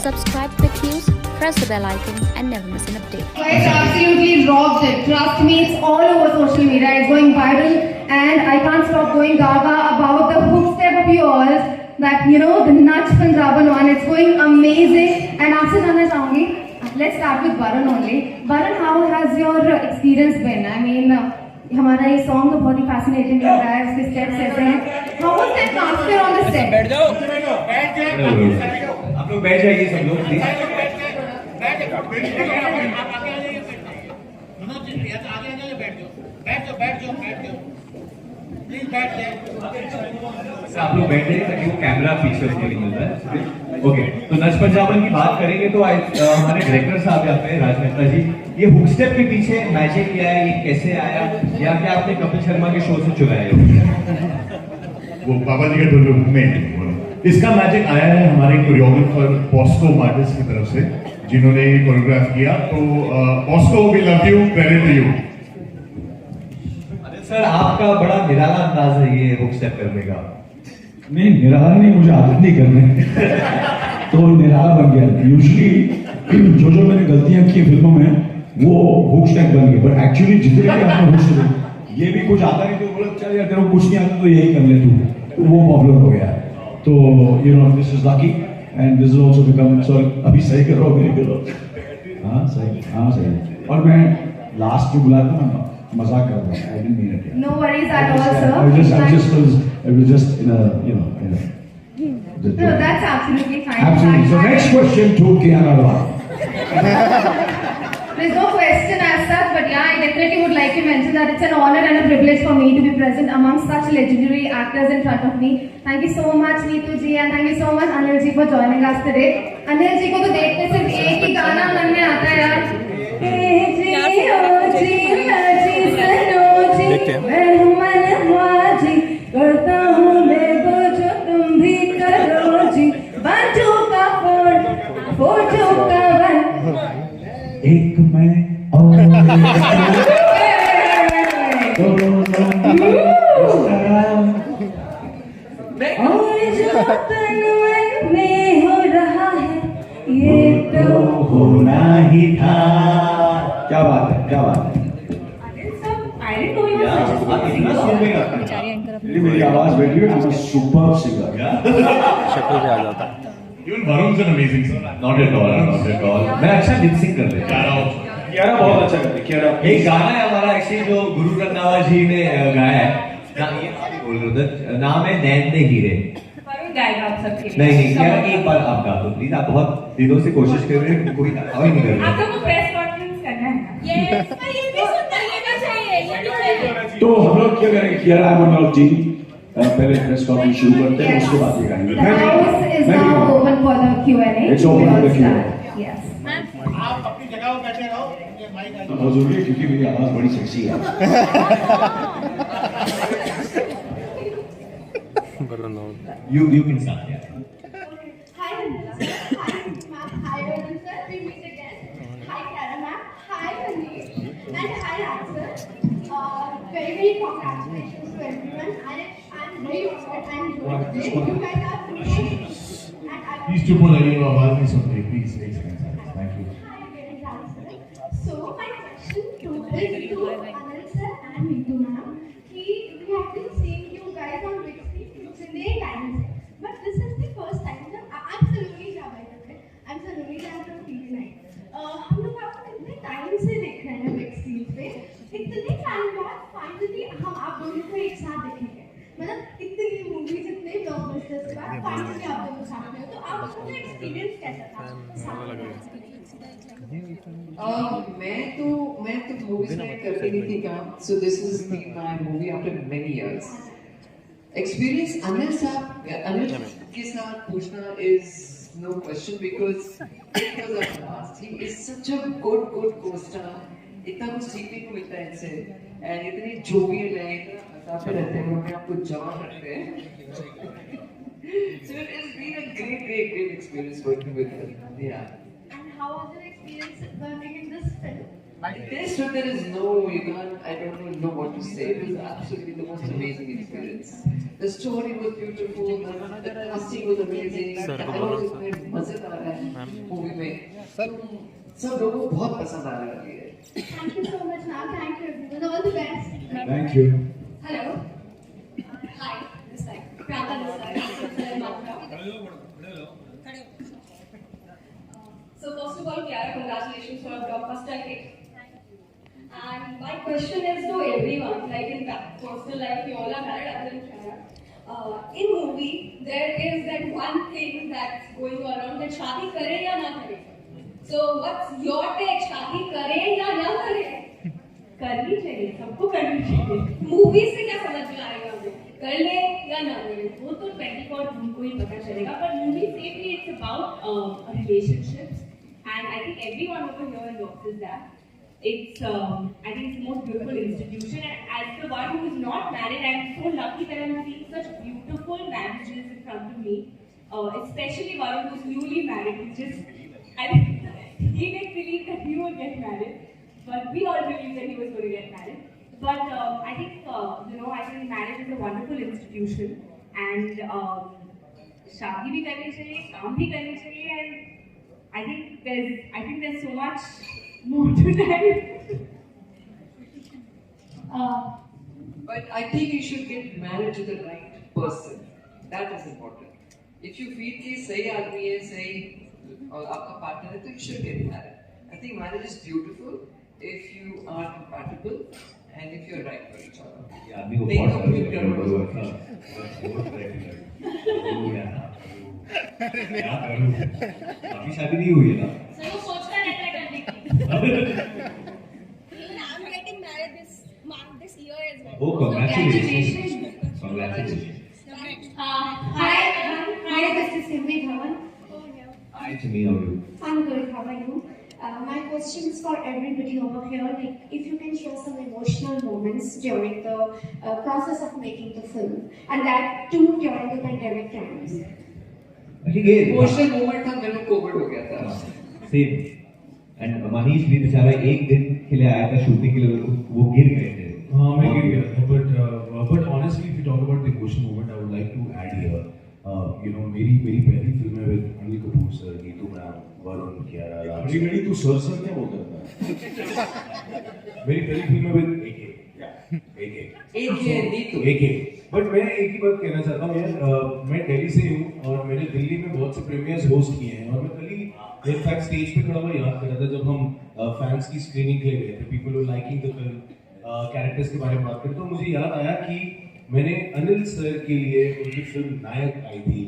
subscribe Quick News, press the bell icon and never miss an update. Guys, absolutely rocked it. Trust me, it's all over social media. It's going viral and I can't stop going gaga about the hook step of yours. That, you know, the Nach Punjaban one. It's going amazing. And after that, let's start with Varun only. Varun, how has your experience been? I mean, हमारा ये song तो बहुत ही fascinating लग रहा है, उसके steps ऐसे हैं. How was that transfer on the set? बैठ जाओ, आप लोग बैठ जाइए सब लोग प्लीज. आप लोग बैठ जाइए ताकि वो कैमरा पीछे उसके लिए मिल रहा है. ओके, तो नच पंजाबन की बात करेंगे तो हमारे डायरेक्टर साहब यहाँ पे राजनेता जी, ये हुक स्टेप के पीछे मैजिक क्या है, ये कैसे आया, या क्या आपने कपिल शर्मा के शो से चुराया वो बाबा जी के डोलू में? इसका मैजिक आया है हमारे कोरियोग्राफर बॉस्को मार्टिस की तरफ से, जिन्होंने कोरियोग्राफ किया. तो Bosco, we love you, credit to you. Sir, आपका बड़ा निराला अंदाज है ये हुक स्टेप करने का. नहीं, निराला नहीं, मुझे आदत नहीं करने तो निराला बन गया. यूजुअली जो मैंने गलतियां की फिल्मों में वो हुक स्टेप बन गए, बट एक्चुअली जितने भी आपने हुक स्टेप, ये भी कुछ आता नहीं तो बोला चल यार तेरे को कुछ नहीं आता तो यही कर ले तू, तो वो प्रॉब्लम हो गया. तो you know, this is lucky and this is also become. So अभी सही कर रहा हूँ, नहीं कर रहा. हाँ सही. और मैं लास्ट में बुलाया था ना, मजाक कर रहा हूँ. I didn't mean it. No worries at all, sir. I was just in a, you know, in a. No, that's absolutely fine. Absolutely. So next question to Kiara Advani. There's no question as such, but yeah, I definitely would like to mention that it's an honor and a privilege for me to be present amongst such legendary actors in front of me. Thank you so much, Neetu ji, and thank you so much, Anil ji, for joining us today. Anil ji को तो देखने सिर्फ एक ही गाना मन में आता है यार. करता हूँ मैं वो जो तुम भी करो जी. बंटू का फोटो का एक मैं और जो तन मन में हो रहा है ये तो होना ही था. क्या बात है, क्या बात है. मेरी आवाज बैठी है, सुपर सिंगर. शक्ल पे आ जाता है. Even Varun's an amazing singer. Not at all, not at all. मैं अच्छा लिप सिंक कर लेता हूँ. कियारा बहुत अच्छा करती है. कियारा एक गाना है हमारा एक्चुअली जो गुरु रंधावा जी ने गाया है ना, ये आप बोल रहे थे, नाम है नैन दे हीरे. नहीं, क्या एक बार आप गा दो प्लीज. आप बहुत दिनों से कोशिश कर रहे हैं, कोई अभी नहीं कर रहे. आपको प्रेस कॉन्फ्रेंस करना है. यस, पर ये भी सुनना चाहिए, ये भी चाहिए. तो हम लोग क्या करेंगे, कियारा मनोज जी पहले प्रेस कॉन्फ्रेंस शुरू करते हैं, उसके बाद ये गाएंगे. The house is now open for the Q&A. It's open for the Q&A. Yes. आप अपनी जगह पर बैठे रहो, ये माइक आ. बहुत जरूरी है क्योंकि मेरी आवाज बड़ी सेक्सी है. You can start. Hi, Anila. Hi, ma'am. Hi, Varun sir. We meet again. Hi, Karan ma'am. Hi, Maniesh. And hi, sir. Very congratulations to everyone. I'm very honored and glad you guys are doing. Please to pull any आवाज नहीं सुन रही. Please take seconds. Thank you. So my question to Anil sir and Neetu ma'am, we have been seeing you guys on big screen many times, but this is the first time that I'm Saloni Jabai. I'm Saloni Jabai from TV9. हम लोग आपको कितने time से देख रहे हैं big screen पे. इतने टाइम बाद फाइनली हम आप दोनों को एक साथ देखेंगे. मतलब इतनी मूवीज, इतने ब्लॉकबस्टर्स के बाद फाइनली आप दोनों साथ में हो, तो आपका एक्सपीरियंस कैसा था? मैं तो मूवीज में करती नहीं थी काम. So this is my movie after many years. Experience Anil के साथ पूछना is no question because he is such a good co-star. इतना कुछ सीखने को मिलता है इनसे, and इतनी जोवियल है, हंसाते रहते हैं, अपने आप को जवान रखते हैं. So it has been a great experience working with him. Yeah. And how was your experience working in this film? This one, there is no, I don't even know what to say. It was absolutely the most amazing experience. The story was beautiful, the casting was amazing, the dialogue was मजेदार है. सब लोगों को बहुत पसंद आने वाली है। Thank you so much, ma'am. Thank you, everyone. All the best. Thank you. Hello. Hi. This side. Pranta this side. So first of all, Kiara, congratulations for a blockbuster hit. And my question is to everyone, like in personal life, you all are married other than Kiara. In movie, there is that one thing that's going around that शादी करे या ना करे. So what's your take? शादी करे या ना करे? करनी चाहिए, सबको करनी चाहिए. Movies से क्या समझ में आएगा हमें? कर ले या ना करे? वो तो 24 उनको ही पता चलेगा. But movie safely it's about relationships. And I think everyone over here endorses that. It's, I think it's the most beautiful institution. And as the one who is not married, I'm so lucky that I'm seeing such beautiful marriages in front of me. Especially Varun, who's newly married. It's just, I think he didn't believe that he would get married, but we all believed that he was going to get married. But I think, I think marriage is a wonderful institution, and शादी भी करनी चाहिए, काम भी करनी चाहिए, and I think there's so much more to that. But I think you should get married to the right person. That is important. If you feel कि सही आदमी है, सही और आपका partner है, तो you should get married. I think marriage is beautiful if you are compatible and if you're right for each other. ये आदमी को Think बहुत of future also. अभी शादी नहीं हुई है ना? So वो सोचता रहता है करने की. Even I'm getting married this year as well. Oh, congratulations! Congratulations! Hi, this is Bunny Dhawan. Hi, Jimmy, how are you? I'm good. How are you? My question is for everybody over here. Like, if you can share some emotional moments during the process of making the film, and that too during the pandemic times. Emotional moment था मेरे को Covid हो गया था. Same. And Manish भी बेचारा एक दिन के लिए आया था शूटिंग के लिए, वो गिर गए थे. हाँ मैं गिर गया. But honestly, if you talk about the emotional moment, I would like to add here. मेरी पहली फिल्म है with Anil Kapoor sir, Neetu ma'am, Varun, Kiara, Ranchi. मेरी तू सर क्या बोलता है? मेरी पहली फिल्म है with AK. बट मैं एक ही बात कहना चाहता हूँ यार, मैं दिल्ली से हूँ और मैंने दिल्ली में बहुत से प्रीमियर्स होस्ट किए हैं, और मैं कल ही इनफैक्ट स्टेज पे खड़ा हुआ याद कर रहा था जब हम फैंस की स्क्रीनिंग के लिए गए थे, people were liking the film, characters के बारे में बात करें, तो मुझे याद आया कि मैंने अनिल सर के लिए उनकी फिल्म नायक आई थी,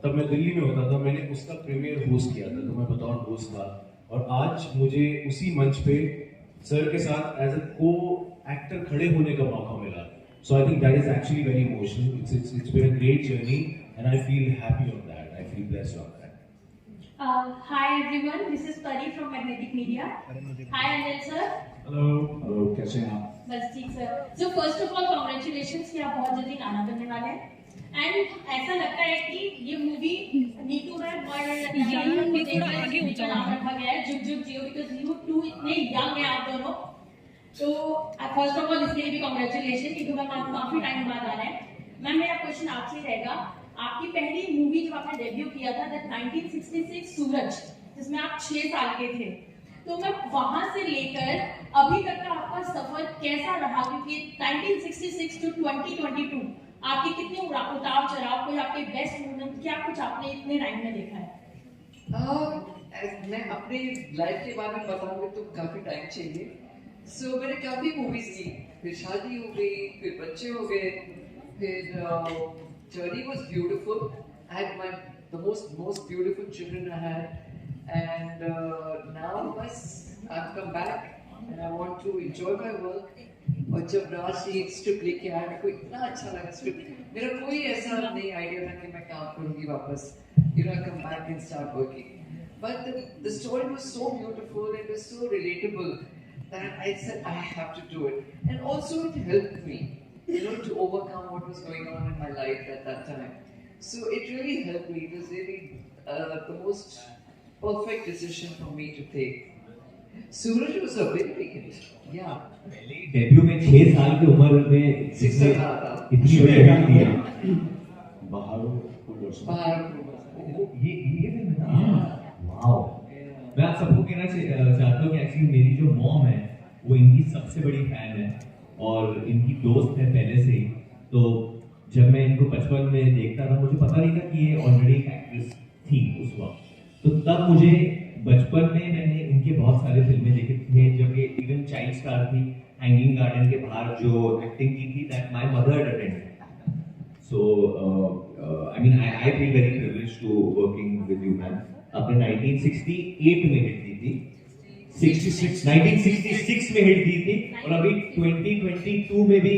तब मैं दिल्ली में होता था, मैंने उसका प्रीमियर होस्ट किया था, तो मैं बतौर होस्ट था, और आज मुझे उसी मंच पे सर के साथ एज अ को एक्टर खड़े होने का मौका मिला. So I think that is actually very emotional. It's been a great journey, and I feel happy on that. I feel blessed on that. Hi everyone, this is Pari from Magnetic Media. Hi Anil sir. Hello. कैसे हैं आप? बस ठीक sir. So first of all, congratulations कि आप बहुत जल्दी गाना बनने वाले हैं. And ऐसा लगता है कि ये मूवी नीतू मैम और उनका नाम रखा गया है जुगजुग जियो, because you two इतने यंग हैं आप दोनों. तो फर्स्ट ऑफ ऑल इसके लिए भी कॉन्ग्रेचुलेशन, क्योंकि मैम आप काफी टाइम बाद आ रहे हैं. मैम मेरा क्वेश्चन आपसे रहेगा, आपकी पहली मूवी जब आपने डेब्यू किया था दैट 1966 सूरज, जिसमें आप 6 साल के थे, तो मैम वहां से लेकर अभी तक का आपका सफर कैसा रहा? क्योंकि 1966 टू 2022 आपके कितने उतार चढ़ाव, कोई आपके बेस्ट मोमेंट, क्या कुछ आपने इतने टाइम में देखा है? मैं अपनी लाइफ के बारे में बताऊंगी तो काफी टाइम चाहिए. So मैंने काफी मूवीज की, फिर शादी हो गई, फिर बच्चे हो गए, फिर journey was beautiful. I had the most beautiful children I had, and now बस I've come back and I want to enjoy my work. और जब राशि स्क्रिप्ट लेके आया, मेरे को इतना अच्छा लगा स्क्रिप्ट. मेरा कोई ऐसा नहीं आइडिया था कि मैं काम करूँगी वापस. Come back and start working. But the story was so beautiful, it was so relatable, that I said I have to do it. And also it helped me, to overcome what was going on in my life at that time. So it really helped me. It was really the most perfect decision for me to take. Suraj was a big hit. Yeah. पहले debut में 6 साल की उम्र में इतनी बड़ी film है. बाहर ये फिल्म है ना. वाओ. मैं आप सबको कहना चाहता हूँ कि एक्चुअली मेरी जो मॉम है वो इनकी सबसे बड़ी फैन है और इनकी दोस्त है पहले से ही। तो जब मैं इनको बचपन में देखता था मुझे पता नहीं था कि ये ऑलरेडी एक एक्ट्रेस थी उस वक्त। तो तब मुझे बचपन में मैंने इनके बहुत सारे फिल्में देखे थे, जब ये इवन चाइल्ड स्टार थी, हैंगिंग गार्डन के बाहर जो एक्टिंग की थी, that my mother attended. So, I mean, I feel very privileged to working with you, man. आपने 1968 में हिट दी थी, 1966 में हिट दी थी और अभी 2022 में भी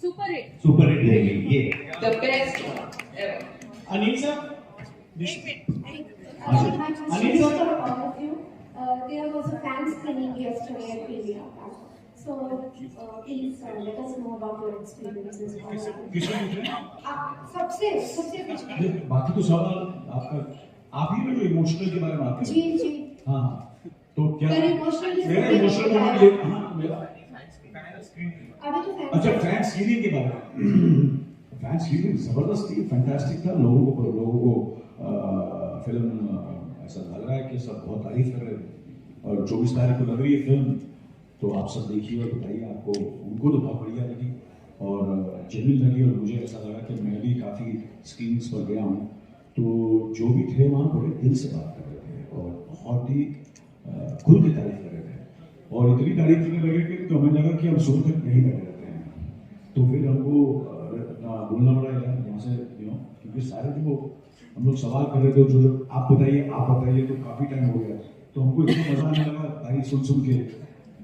सुपर हिट रहेगी ये। The best ever. Anil sir, Anil sir, for all of you, there was a fan screening yesterday at PVR. So, please let us know about your experiences. सबसे बाकी तो सवाल आपका, आप ही में जो इमोशनल के बारे में आते हैं। जी। हाँ, तो क्या मेरा इमोशनल मोमेंट ये, हाँ मेरा अभी तो अच्छा फैन स्क्रीनिंग के बारे में। फैन स्क्रीनिंग जबरदस्त थी, फैंटास्टिक था। लोगों को फिल्म ऐसा लग रहा है कि सब बहुत तारीफ कर रहे हैं और 24 तारीख को लग रही है फिल्म, तो आप सब देखिए और बताइए आपको। उनको तो बहुत बढ़िया लगी और जेन्युइन लगी और मुझे ऐसा लगा कि मैं भी काफ़ी स्क्रीन्स पर गया हूँ, तो जो भी थे वहाँ बड़े दिल से बात कर रहे थे और बहुत ही खुल के तारीफ कर रहे थे और इतनी तारीफ करने लगे कि तो हमें लगा कि हम सुन तक नहीं बैठे रहते हैं। तो फिर हमको बोलना पड़ा यार यहाँ से, क्योंकि सारे जो हम लोग सवाल कर रहे थे, जो आप बताइए तो काफ़ी टाइम हो गया, तो हमको इतना मजा आने लगा तारीफ सुन के,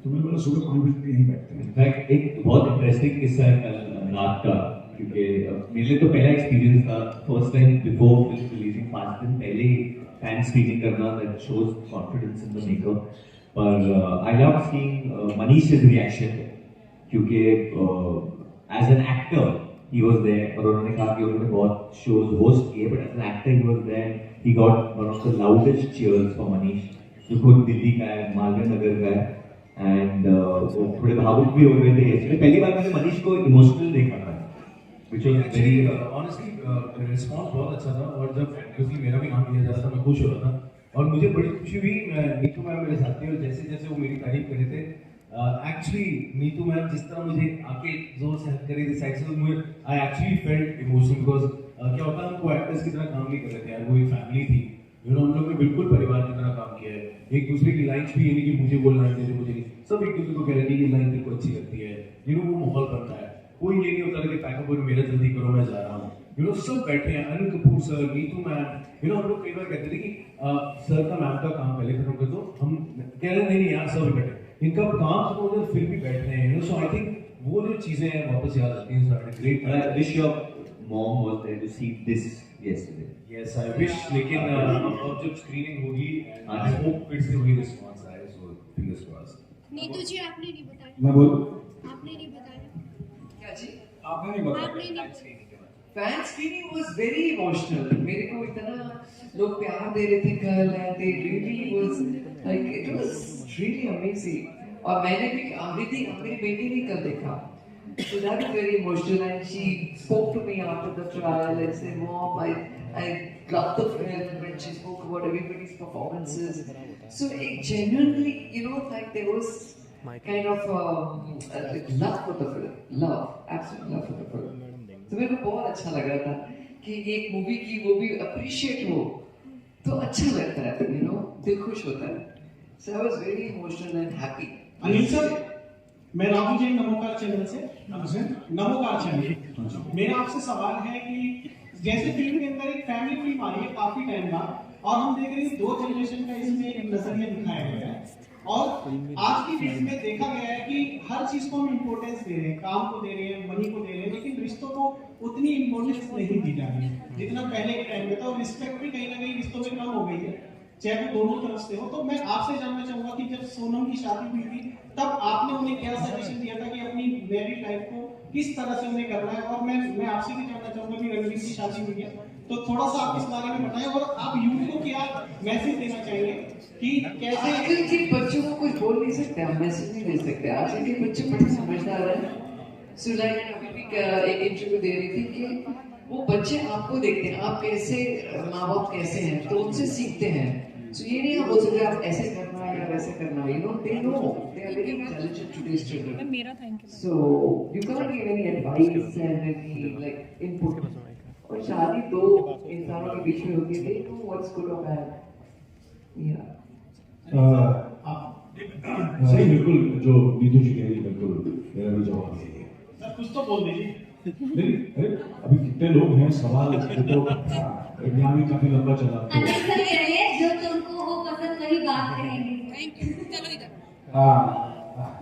तो मैंने बोला सुबह 5 बजे यहीं बैठते हैं। इनफैक्ट एक बहुत इंटरेस्टिंग किस्सा है कल रात का, क्योंकि मेरे लिए तो पहला एक्सपीरियंस था, first time before film releasing 5 दिन पहले ही फैन स्क्रीनिंग करना, that shows confidence in the maker. पर आई लव सीइंग मनीष's रिएक्शन, क्योंकि as an actor he was there और उन्होंने कहा कि उन्होंने बहुत शोज होस्ट किए, but as an actor he was there, he got one of the loudest cheers for Manish, जो खुद दिल्ली का है, मालवीय नगर का है। एंड वो थोड़े भावुक भी हो गए थे इसलिए। पहली बार मैंने मनीष को इमोशनल देखा था, which was very honestly response बहुत अच्छा था और जब क्योंकि मेरा भी नाम लिया जा रहा था मैं खुश हो रहा था और मुझे बड़ी खुशी हुई। नीतू मैम मेरे साथ थी और जैसे जैसे वो मेरी तारीफ कर रहे थे, एक्चुअली नीतू मैम जिस तरह मुझे आके जोर से हक कर रही थी साइड से, मुझे I actually felt emotional, because क्या होता है हमको एक्टर्स की तरह काम नहीं कर रहे थे यार, वो एक फैमिली थी, हम लोग ने बिल्कुल परिवार की तरह काम किया है। एक दूसरे की लाइन्स भी ये नहीं कि मुझे वो लाइन दे दे, मुझे नहीं, सब एक दूसरे को कह रहे हैं ये लाइन तेरे को अच्छी लगती है, वो माहौल बनता है। कोई ये नहीं होता कि पैकअप और मेरा जल्दी करो मैं जा रहा हूँ, सब बैठे हैं, अनिल कपूर सर, नीतू मैम, हम लोग कई बार कहते थे कि सर का मैम का काम पहले खत्म कर दो, हम कह रहे नहीं यार सब बैठे, इनका काम खत्म हो जाए फिर भी बैठ रहे हैं। सो आई थिंक वो जो चीजें हैं वापस याद आती हैं। Great, I wish your mom was there to see this yesterday. Yes, I wish, लेकिन अब जब स्क्रीनिंग होगी आई होप फिर से वही रिस्पांस आए, सो फिंगर्स क्रॉस्ड। नीतू जी आपने नहीं बताया, मैं बोल, आपने नहीं बताया क्या जी? आपने नहीं बताया। आपने नहीं fan screening was very emotional. मेरे को इतना लोग प्यार दे रहे थे कल, and they really was like it was really amazing. और मैंने भी मेरी बेटी ने कल देखा, so that was very emotional, and she spoke to me after the trial and said, "Mom, I loved the film," and she spoke about everybody's performances. So it genuinely, like there was kind of like love for the film, absolute love for the film. तो मेरे को बहुत अच्छा लग रहा था कि एक मूवी की वो भी अप्रिशिएट हो तो अच्छा लगता है, दिल खुश होता है। So I was very emotional and happy. Anil sir, मैं राहुल जैन नमोकार चैनल से, नमोकार चैनल, मेरा आपसे सवाल है कि जैसे फिल्म के अंदर एक फैमिली फिल्म आ रही है काफी टाइम बाद और हम देख रहे हैं 2 जनरेशन का इसमें एक नजरिया दिखाया गया है और आज की फिल्म में देखा गया है कि हर चीज को हम इम्पोर्टेंस दे रहे हैं, काम को दे रहे हैं, मनी को दे रहे हैं, लेकिन रिश्तों को उतनी इम्पोर्टेंस नहीं दी जा रही है जितना पहले के टाइम में था और रिस्पेक्ट भी कहीं ना कहीं रिश्तों में कम हो गई है, चाहे वो दोनों तरफ से हो। तो मैं आपसे जानना चाहूंगा कि जब सोनम की शादी हुई थी तब आपने उन्हें क्या सजेशन दिया था कि अपनी मैरिड लाइफ को किस तरह से उन्हें करना है, और मैं आपसे भी जानना चाहूंगा कि रणवीर की शादी हुई है तो थोड़ा सा आप इस बारे में बताएं और आप यूथ को क्या मैसेज देना चाहेंगे कि कैसे। आजकल के बच्चों को कुछ बोल नहीं सकते, हम मैसेज नहीं दे सकते, आजकल के बच्चे बड़े समझदार हैं। सुलाइना अभी भी एक इंटरव्यू दे रही थी कि वो बच्चे आपको देखते हैं, आप कैसे, माँ बाप कैसे हैं, तो उनसे सीखते हैं। So ये नहीं हम बोल सकते आप ऐसे करना है या वैसे करना है. They know. They are very intelligent today's children. So you can't give any advice and any like input. और शादी दो इंसानों के बीच में होती है. They know what's good or bad. Yeah. सही बिल्कुल जो नीतू जी कह रही है बिल्कुल मेरा भी जवाब यही है. सर कुछ तो बोल दीजिए. नहीं अरे अभी कितने लोग हैं सवाल तो एग्जाम भी काफी लंबा चला. जो तुमको वो पसंद वही बात करेंगे. चलो इधर.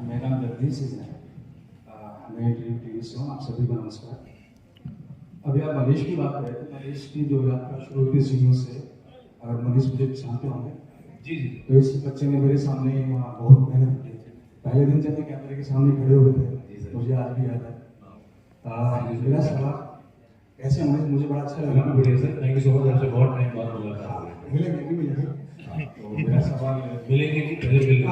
मेरा नाम जगदीश है. मैं ड्रीम टीवी से हूँ. आप सभी को नमस्कार. अभी आप मनीष की बात कर रहे थे. मनीष की जो यात्रा शुरू हुई थी सीनियों से. अगर मनीष मुझे जानते होंगे जी जी. तो इस बच्चे ने मेरे सामने वहाँ बहुत मेहनत की. पहले दिन जब मैं कैमरे के सामने खड़े हुए थे मुझे आज भी याद है. मेरा सवाल कैसे मुझे बड़ा अच्छा लगा. बढ़िया sir, thank you so much. आपसे बहुत टाइम बाद मुलाकात. मिलेंगे. तो मेरा सवाल मिलेंगे कि पहले मिलेंगे.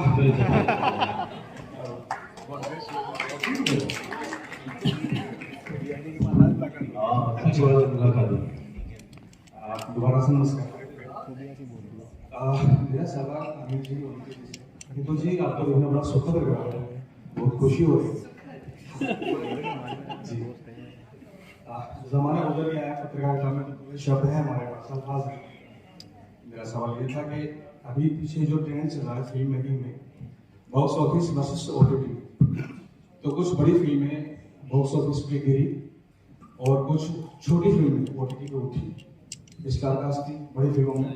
अच्छी बात है मुलाकात. दोबारा से नमस्कार. मेरा सवाल अनिल जी नीतू जी आपको देखना बड़ा सुखद लग रहा है. बहुत खुशी हो रही है जी. ज़माना गुजर गया है पत्रकारिता में. तो शब्द है हमारे पास, अल्फाज है. मेरा सवाल ये था कि अभी पीछे जो ट्रेंड चल रहा है फिल्म मेकिंग में बॉक्स ऑफिस वर्सेस ओटीटी. तो कुछ बड़ी फिल्में बॉक्स ऑफिस पे गिरी और कुछ छोटी फिल्में ओटीटी पे उठी. स्टार कास्ट थी बड़ी फिल्मों में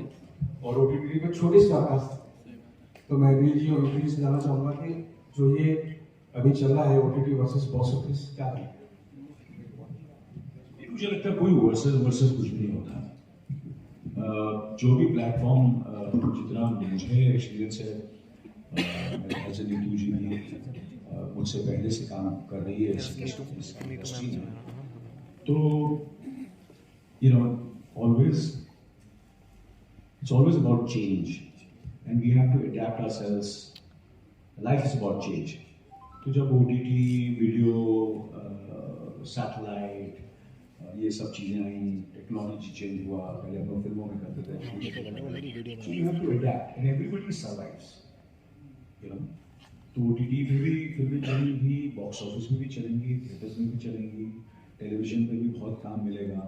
और ओटीटी पे छोटी स्टार कास्ट थी. तो मैं भी जी और नीतू जी से जानना चाहूँगा कि जो ये अभी चल रहा है ओटीटी वर्सेस बॉक्स ऑफिस क्या है. मुझे लगता है कोई वर्सेस कुछ भी नहीं होता. जो भी प्लेटफॉर्म जितना मुझे एक्सपीरियंस है मेरे ख्याल से नीतू जी भी मुझसे पहले से काम कर रही है इस इंडस्ट्री में. तो you no it's always about change and we have to adapt ourselves. Life is about change. तो जब OTT वीडियो सैटेलाइट ये सब चीज़ें आई, टेक्नोलॉजी चेंज हुआ. पहले हम लोग फिल्मों में करते थे. So you have to adapt and everybody survives. You know, तो OTT पे भी फिल्में चलेंगी, बॉक्स ऑफिस में भी चलेंगी, थिएटर्स में भी चलेंगी, टेलीविजन पे भी बहुत काम मिलेगा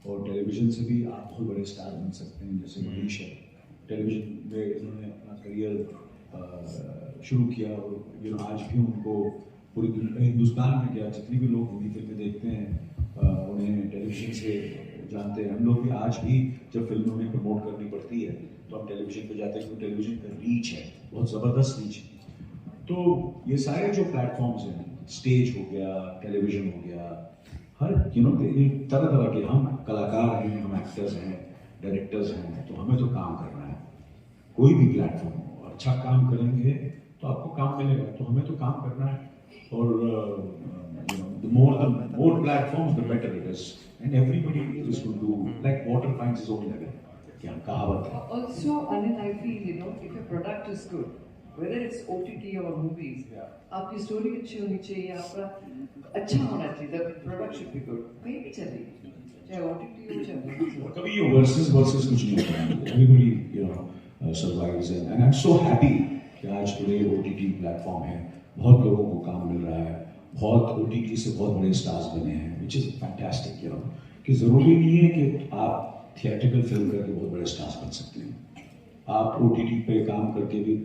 और टेलीविजन से भी आप बहुत बड़े स्टार बन सकते हैं. जैसे मनीष है, टेलीविजन में इन्होंने अपना करियर शुरू किया और आज भी उनको पूरी हिंदुस्तान में क्या जितनी भी लोग हिंदी फिल्में देखते हैं उन्हें टेलीविजन से जानते हैं. हम लोग भी आज भी जब फिल्मों में प्रमोट करनी पड़ती है तो हम टेलीविजन पे जाते हैं क्योंकि टेलीविजन का रीच है, बहुत ज़बरदस्त रीच है. तो ये सारे जो प्लेटफॉर्म्स हैं, स्टेज हो गया, टेलीविजन हो गया, हर तरह तरह के हम कलाकार हैं, हम एक्टर्स हैं, डायरेक्टर्स हैं. तो हमें तो काम करना है. कोई भी प्लेटफॉर्म हो, अच्छा काम करेंगे तो आपको काम मिलेगा. तो हमें तो काम करना है. और the more platforms the better it is and everybody is going to do like water finds its own level. क्या कहावत है. Also, Anil, I feel if a product is good, whether it's OTT or movies, आपकी story अच्छी होनी चाहिए, आपका अच्छा होना चाहिए. The product should be good. कहीं भी चलेगी, चाहे OTT हो चाहे movies. कभी ये versus कुछ नहीं होता. Everybody survives and I'm so happy कि आज today OTT platform है. बहुत लोगों को काम मिल रहा है. बहुत OTT से बहुत बड़े स्टार्स बने हैं, which is fantastic. कि ज़रूरी नहीं है कि आप थिएट्रिकल फिल्म करके बहुत बड़े स्टार्स बन सकते हैं. आप OTT पे काम करके भी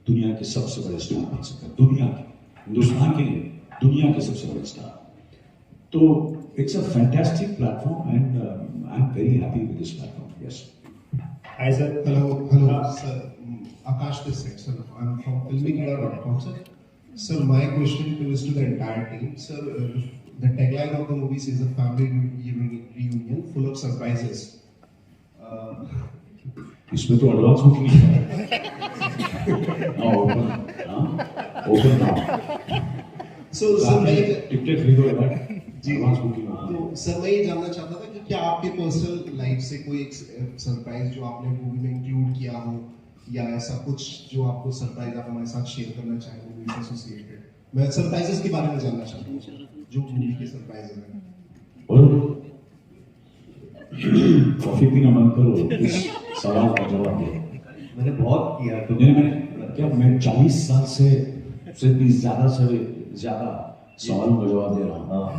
दुनिया के सबसे बड़े स्टार बन सकते हैं. दुनिया के, हिंदुस्तान के लिए दुनिया के सबसे बड़े स्टार. तो it's a fantastic platform and I am very happy with this platform. Yes. Hi sir. Hello sir. Akash this side, sir. I'm from filmmaker.com, sir. Sir, my question is to the entire team. Sir, the tagline of the movie says a family reunion full of surprises. इसमें तो advance booking है. Open now. So sir, मैं ticket खरीदो यार. जी advance booking. तो sir मैं ये जानना चाहता था कि क्या आपके पर्सनल लाइफ से कोई एक सरप्राइज जो आपने मूवी में इंक्लूड किया हो या ऐसा कुछ जो आपको सरप्राइज आप हमारे साथ शेयर करना चाहें मूवी से एसोसिएटेड. मैं सरप्राइजेस के बारे में जानना चाहता हूँ जो मूवी के सरप्राइज हैं. और कॉफी पीना बंद करो, इस सवाल का जवाब दो. मैंने बहुत किया तो मैं 40 साल से भी ज्यादा सवालों का जवाब दे रहा हूँ।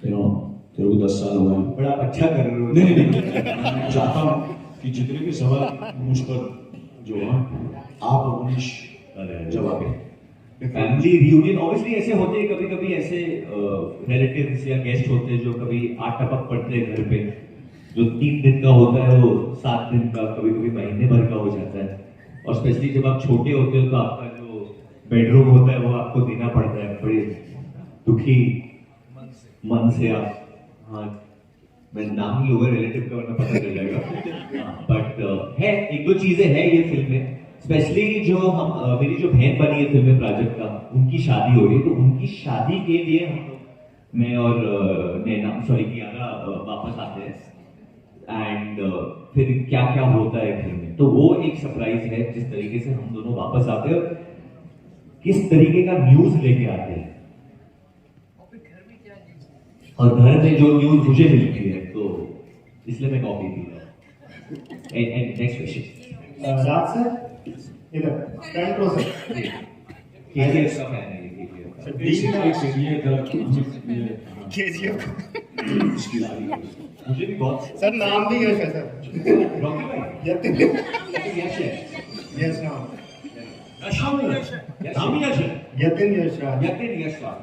तेरे को 10 साल हो गए, बड़ा अच्छा कर रहे हो। नहीं मैं चाहता हूँ कि जितने भी सवाल मुझ पर जो है आप और मनीष जवाब दें। फैमिली रियूनियन ऑब्वियसली ऐसे होते हैं, कभी कभी ऐसे रिलेटिव्स या गेस्ट होते हैं जो कभी आठ टपक पड़ते हैं घर पे, जो 3 दिन का होता है वो 7 दिन का, कभी कभी महीने भर का हो जाता है। और स्पेशली जब आप छोटे होते हो तो आपका जो बेडरूम होता है वो आपको देना पड़ता है बड़े दुखी मन से। आप हाँ, मैं नाम ही लूंगा रिलेटिव का वरना पता चल जाएगा। बट है एक दो चीजें हैं ये फिल्म में, स्पेशली जो हम मेरी जो बहन बनी है फिल्म में प्राजक्ता, उनकी शादी हो रही है, तो उनकी शादी के लिए हम लोग, मैं और कियारा वापस आते हैं। एंड फिर क्या क्या होता है घर में, तो वो एक सरप्राइज है जिस तरीके से हम दोनों वापस आते हैं, किस तरीके का न्यूज लेके आते हैं, और घर में जो न्यूज मुझे मिलती है, तो इसलिए मैं कॉफी पी रहा हूँ। नेक्स्ट क्वेश्चन राज सर, इधर फ्रंट रो सर। केजीएफ का फैन है ये। मुझे भी बहुत सर नाम भी यश है सर। रॉकी भाई यतिन यश है, यश नाम नाम यश है, Yatin Yash Raj. Yatin Yash Raj.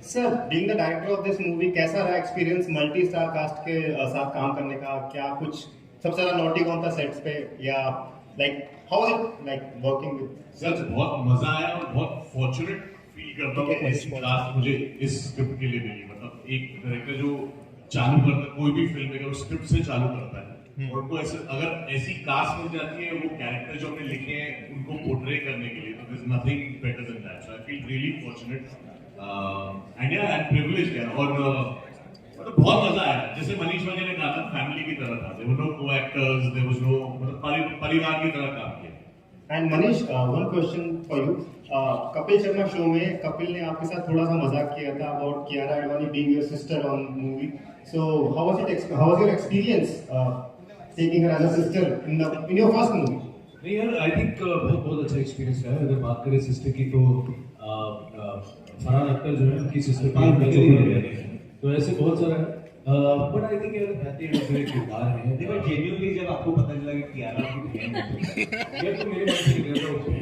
Sir, being the director of this movie, कैसा रहा एक्सपीरियंस मल्टी स्टार कास्ट के साथ काम करने का? क्या कुछ सबसे ज्यादा नॉटी कौन था सेट्स पे, या like how is it like working with? Sir बहुत मजा आया और बहुत फॉर्चुनेट फील करता हूँ कि ऐसी कास्ट मुझे इस स्क्रिप्ट के लिए मिली। मतलब एक डायरेक्टर जो चालू करता है कोई भी फिल्म में, स्क्रिप्ट से चालू करता है और उनको ऐसे अगर ऐसी कास्ट मिल जाती है, वो कैरेक्टर जो हमने लिखे हैं उनको पोर्ट्रे करने के लिए, तो there is nothing better than that. So I feel really fortunate and privileged यार। और मतलब बहुत मजा आया, जैसे मनीष भाई ने कहा था फैमिली की तरह था, देयर वर नो को एक्टर्स, देयर वाज नो, मतलब परिवार की तरह काम किया। And Manish, one question for you. Kapil Sharma show में कपिल ने आपके साथ थोड़ा सा मजाक किया था about Kiara Advani being your sister on movie. So how was your experience taking her as a sister in your first movie? नहीं यार, आई थिंक बहुत अच्छा एक्सपीरियंस रहा है। अगर बात करें सिस्टर की तो फरहान अख्तर जो है उनकी सिस्टर तो ऐसे बहुत सारा है। बट आई थिंक यार किरदार है। देखो जेन्युइनली जब आपको पता चला कि कियारा की बहन है, ये तो मेरे मन से निकला था उसमें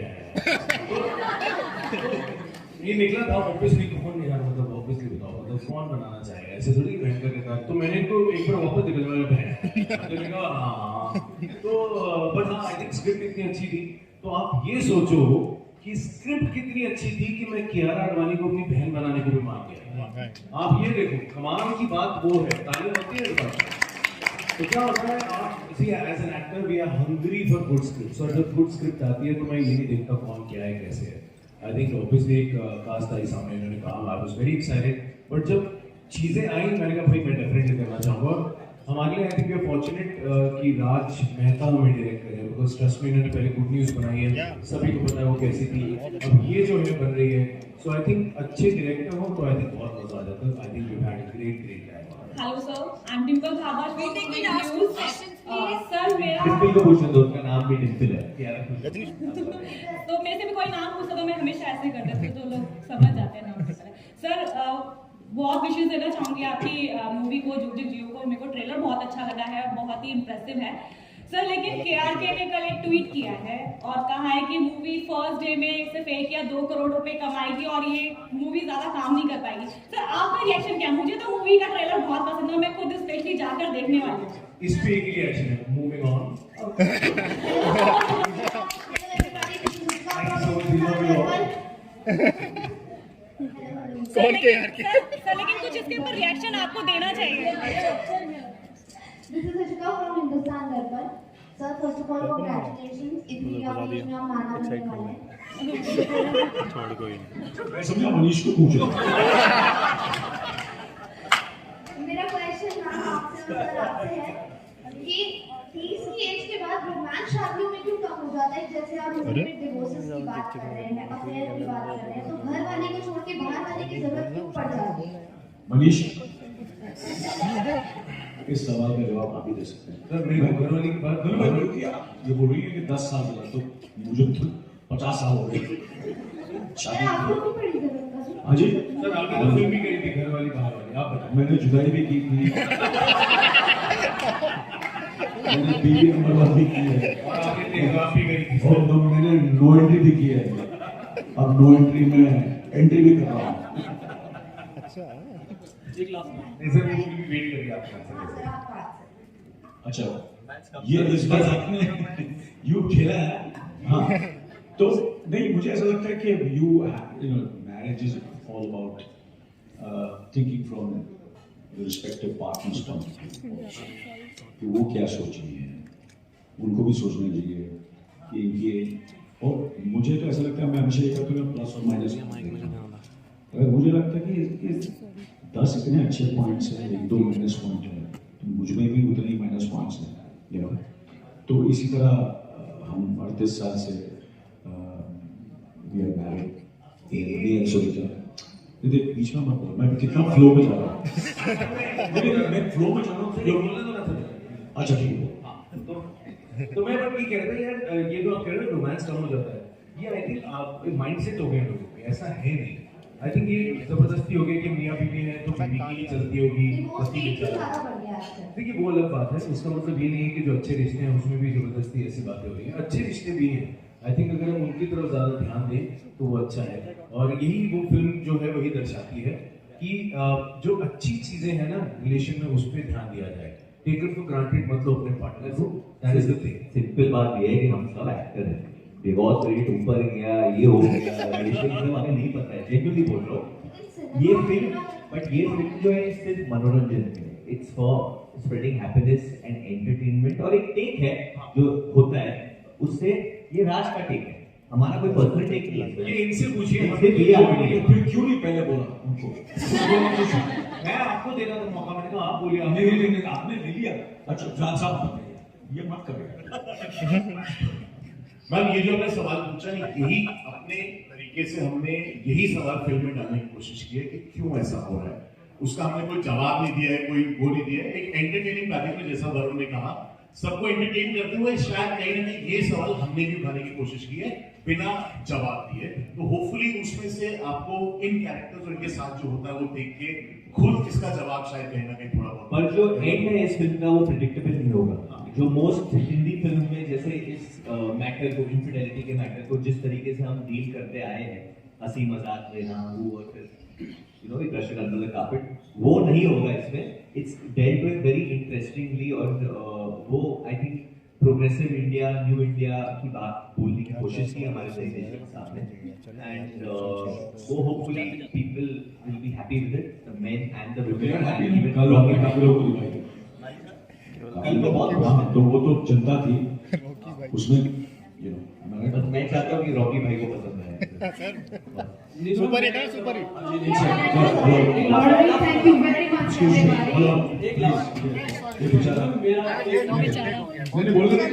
ये निकला था ऑब्वियसली। कौन नहीं यार, मतलब ऑब्वियसली बताओ, मतलब कौन बनाना चाहेगा ऐसे थोड़ी बहन का किरदार। तो मैंने इनको एक बार वापस निकलवाया बहन, तो मैंने कहा हाँ। तो बट हाँ, आई थिंक स्क्रिप्ट इतनी अच्छी थी। तो आप ये सोचो कि स्क्रिप्ट कितनी अच्छी थी कि मैं कियारा आडवाणी को अपनी बहन बनाने को भी मान गया। आप ये देखो, कमाल की बात वो है, तालियां होती है इस बात। तो क्या होता है, आप see as an actor we are hungry for good script. और जब गुड स्क्रिप्ट आती है तो मैं ये नहीं देखता कौन क्या है कैसे है। आई थिंक ऑब्वियसली एक कास्ट आई सामने, इन्होंने कहा, I was very excited. But जब चीजें आई मैंने कहा भाई मैं डेफिनेटली करना चाहूँगा। हमारे लिए I think we are fortunate कि राज मेहता हमें डायरेक्ट करे, बिकॉज ट्रस्ट में इन्होंने पहले गुड न्यूज़ बनाई है, सभी को पता है वो कैसी थी। अब ये जो है बन रही है, सो आई थिंक अच्छे डायरेक्टर हो तो आई थिंक बहुत मजा आ जाता है। I think we had a great time. Hello sir, I am Dimple Thapa. Sir मेरा डिम्पल को पूछना दो, उसका नाम भी डिम्पल है। तो मेरे से भी कोई नाम पूछता तो मैं हमेशा ऐसे ही करती थी, तो लोग समझ जाते हैं नाम की तरह। सर बहुत विशेष देना चाहूँगी आपकी मूवी को, जुगजुग जियो को। मेरे को ट्रेलर बहुत अच्छा लगा है, बहुत ही इम्प्रेसिव है सर। लेकिन KRK ने कल एक ट्वीट किया है और कहा है कि मूवी फर्स्ट डे में सिर्फ 1 या 2 करोड़ रुपए कमाएगी और ये मूवी ज्यादा काम नहीं कर पाएगी। सर आपका रिएक्शन क्या? मुझे तो मूवी का ट्रेलर बहुत पसंद है, मैं खुद स्पेशली जाकर देखने वाली हूँ। इस पे एक रिएक्शन है, मूविंग ऑन। सर लेकिन कुछ इसके ऊपर रिएक्शन आपको देना चाहिए। This is Ashika from Hindustan Darbal. Sir, first of all, congratulations. इतनी कम में हम नाना बनने वाले हैं। छोड़ कोई नहीं। मैं समझा मनीष को पूछो। मेरा क्वेश्चन आपसे है कि 30 की एज के बाद रोमांस शादियों में क्यों कम हो जाता है? जैसे आप डिवोर्सेस की बात कर रहे हैं, अफेयर की बात कर रहे हैं, तो घर वाले को छोड़ के बाहर वाले की जरूरत क्यों पड़ जाती है? मनीष, इस सवाल का जवाब आप ही दे सकते हैं। सर मेरी घरवाली की बात ये बोल रही है कि 10 साल चला, तो मुझे तो 50 साल हो गए शादी। हाँ जी सर, आपने तो फिल्म भी करी थी घरवाली बाहर वाली, आप बताएं। मैंने जुदाई भी की थी, मैंने बीवी नंबर 1 भी की है, और आपने टेलीग्राफ भी करी थी। और तो मैंने नो एंट्री भी की है। अब नो एंट्री में एंट्री भी कर रहा हूँ। नहीं सर, वो भी वेट करिए आपके आंसर। अच्छा, ये इस बार आपने यू खेला है। हाँ, तो नहीं, मुझे ऐसा लगता है कि you know marriage is all about thinking from respective partners point of view, कि वो क्या सोच रही है, उनको भी सोचना चाहिए कि ये। और मुझे तो ऐसा लगता है, मैं हमेशा ये कहता हूँ प्लस और माइनस। अगर मुझे लगता है कि 10 इतने अच्छे पॉइंट्स हैं, 1-2 माइनस पॉइंट है, तो मुझ में भी उतने ही माइनस पॉइंट्स हैं, यू नो। तो इसी तरह हम 38 साल से वी आर मैरिड, बीच में मत बोलो, मैं कितना फ्लो में जा रहा हूँ। मैं फ्लो में जा रहा हूँ, अच्छा ठीक है। तो मैं बट ये कह रहा था यार, ये जो आप कह रहे हो रोमांस कम हो जाता है, ये आई थिंक आप माइंडसेट हो गए लोगों के, ऐसा है नहीं। आई थिंक ये जबरदस्ती हो गई कि मियाँ बीवी है तो बीवी की ही चलती होगी, पति की चलती। देखिए वो अलग बात है, उसका मतलब ये नहीं है कि जो अच्छे रिश्ते हैं उसमें भी जबरदस्ती ऐसी बातें हो रही हैं। अच्छे रिश्ते भी हैं, आई थिंक अगर हम उनकी तरफ ज्यादा ध्यान दें तो वो अच्छा है। और यही वो फिल्म जो है वही दर्शाती है कि जो अच्छी चीजें हैं ना रिलेशन में, उस पर ध्यान दिया जाए। टेकन फॉर ग्रांटेड मत लो अपने पार्टनर को, that is the thing. Simple बात ये है कि हम सब एक्टर हैं। डिवोर्स रेट ऊपर गया, ये हो गया, रिलेशनशिप हमें नहीं पता है, जेन्युइनली बोल रहा हूँ। ये फिल्म जो है सिर्फ मनोरंजन है, it's for spreading happiness and entertainment. और एक टेक है जो होता है उससे, ये राज का टेक है, हमारा कोई पर्सनल टेक नहीं है। ये इनसे पूछिए, फिर क्यों नहीं पहले बोला उनको? मैं आपको दे रहा था मौका, मैंने कहा आप बोलिए। आपने ले लिया। अच्छा जान साहब ये मत करिए। मैम, ये जो आपने सवाल पूछा है, यही अपने तरीके से हमने यही सवाल फिल्म में डालने की कोशिश की है कि क्यों ऐसा हो रहा है। उसका हमने कोई जवाब नहीं दिया है, कोई वो नहीं दिया है। एक एंटरटेनिंग पैकेज में, जैसा वरुण ने कहा, सबको एंटरटेन करते हुए शायद कहीं ना कहीं ये सवाल हमने भी उठाने की कोशिश की है बिना जवाब दिए। तो होपफुली उसमें से आपको इन कैरेक्टर्स और इनके साथ जो होता है वो देख के खुद इसका जवाब शायद कहीं ना कहीं थोड़ा बहुत। पर जो एंड है इस फिल्म का वो प्रेडिक्टेबल नहीं होगा। जो मोस्ट हिंदी फिल्म में जैसे इस मैटर को, इनफिडेलिटी के मैटर को जिस तरीके से हम डील करते आए हैं, हंसी मजाक लेना, वो और फिर you know brush it under the carpet, वो नहीं होगा इसमें। It's dealt with very interestingly. और वो I think progressive India, new India की बात बोलने की कोशिश की हमारे निर्देशक साहब ने, एंड वो hopefully people will be happy with it, the main and the women. तो वो तो जनता थी उसमें, यू नो। बस मैं चाहता हूँ कि रॉकी भाई को पसंद आए। सुपर हिट है, super hit. Thank you very much. मैंने बोल दिया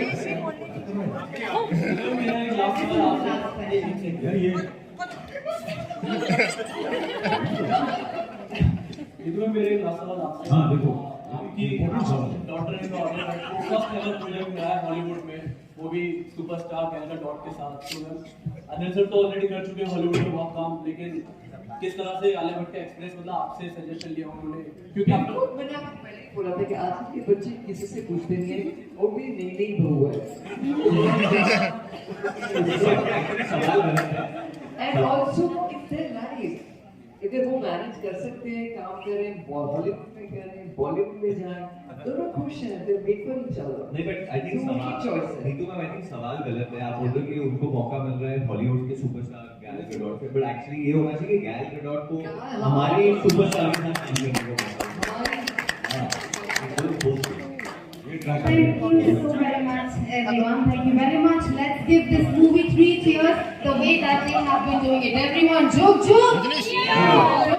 ये मेरे लास्ट सवाल आपसे। हाँ देखो, आपकी डॉटर इन लॉ ने फर्स्ट एवर प्रोजेक्ट किया है हॉलीवुड में, वो भी सुपरस्टार कैनेडा डॉट के साथ। तो अनिल सर तो ऑलरेडी कर चुके हैं हॉलीवुड में बहुत काम, लेकिन किस तरह से आलिया भट्ट का एक्सप्रेस, मतलब आपसे सजेशन लिया उन्होंने, क्योंकि आप तो मैंने आपको पहले ही बोला था कि आज के बच्चे किसी से पूछते नहीं है, और भी नई नई बहू है। And also if day life, अगर वो मैनेज कर सकते हैं, काम करें, हॉलीवुड में करें, बॉलीवुड में जाएं, दोनों खुश हैं, they make for each other. नहीं, बट आई थिंक सवाल चॉइस है। नहीं तो मैं आई थिंक सवाल गलत है। आप बोल रहे हो कि उनको मौका मिल रहा है हॉलीवुड के सुपरस्टार गैल गडोट पे, बट एक्चुअली ये होना चाहिए कि गैल गडोट को हमारे सुपरस्टार के साथ काम करने को मौका मिले। Thank you so very much, everyone. Thank you very much. Let's give this movie 3 cheers the way that they have been doing it. Everyone, Juggjugg Jeeyo.